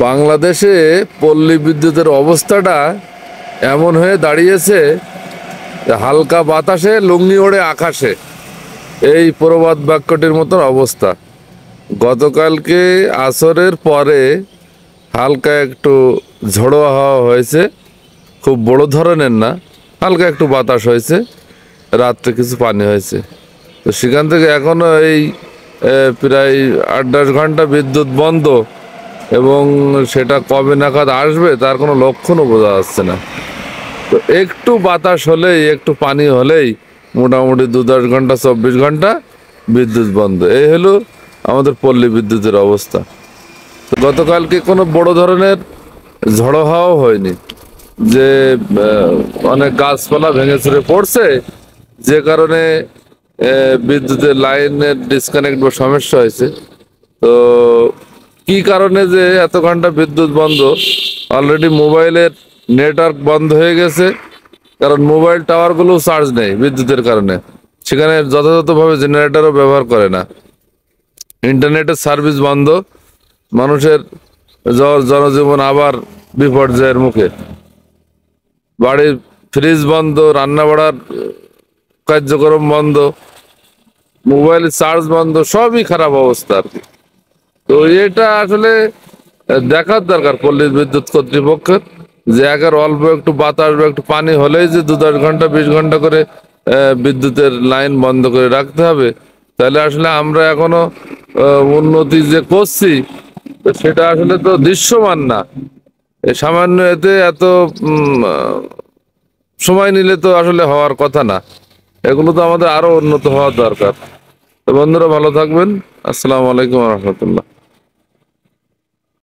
বাংলাদেশে পল্লী বিদ্যুতের অবস্থাটা এমন হয়ে দাঁড়িয়েছে যে হালকা বাতাসে লুঙ্গি ওড়ে আকাশে, এই প্রবাদ বাক্যটির মতন অবস্থা। গতকালকে আসরের পরে হালকা একটু ঝোড়ো হাওয়া হয়েছে, খুব বড় ধরনের না, হালকা একটু বাতাস হয়েছে, রাত্রে কিছু পানি হয়েছে। তো সেখান থেকে এখনো এই প্রায় 8-10 ঘন্টা বিদ্যুৎ বন্ধ, এবং সেটা কবে নাগাদ আসবে তার কোনো লক্ষণও বোঝা যাচ্ছে না। তো একটু বাতাস হলেই, একটু পানি হলেই মোটামুটি 2-10 ঘন্টা 24 ঘন্টা বিদ্যুৎ বন্ধ। এই হলো আমাদের পল্লী বিদ্যুতের অবস্থা। তো গতকালকে কোনো বড় ধরনের ঝড়ো হাওয়াও হয়নি, যে অনেক গাছপালা ভেঙে চুরে পড়ছে, যে কারণে বিদ্যুতের লাইনের ডিসকানেক্ট বা সমস্যা হয়েছে। তো কি কারণে যে এত ঘন্টা বিদ্যুৎ বন্ধ, অলরেডি মোবাইলের নেটওয়ার্ক বন্ধ হয়ে গেছে, কারণ মোবাইল টাওয়ারগুলো চার্জ নেই বিদ্যুতের কারণে, সেখানে যথাযথভাবে জেনারেটরও ব্যবহার করে না, ইন্টারনেটের সার্ভিস বন্ধ, মানুষের জনজীবন আবার বিপর্যয়ের মুখে, বাড়ির ফ্রিজ বন্ধ, রান্না বাড়ার কার্যক্রম বন্ধ, মোবাইলের চার্জ বন্ধ, সবই খারাপ অবস্থা আর কি। তো এটা আসলে দেখার দরকার পল্লী বিদ্যুৎ কর্তৃপক্ষের, যে একের অল্প একটু বাতাস বা একটু পানি হলেই যে 2-10 ঘন্টা 20 ঘন্টা করে বিদ্যুতের লাইন বন্ধ করে রাখতে হবে, তাহলে আসলে আমরা এখনো উন্নতি যে করছি, তো সেটা আসলে তো দৃশ্যমান না। সামান্য এতে এত সময় নিলে তো আসলে হওয়ার কথা না। এগুলো তো আমাদের আরো উন্নত হওয়া দরকার। তো বন্ধুরা, ভালো থাকবেন। আসসালামু আলাইকুম রহমতুল্লাহ।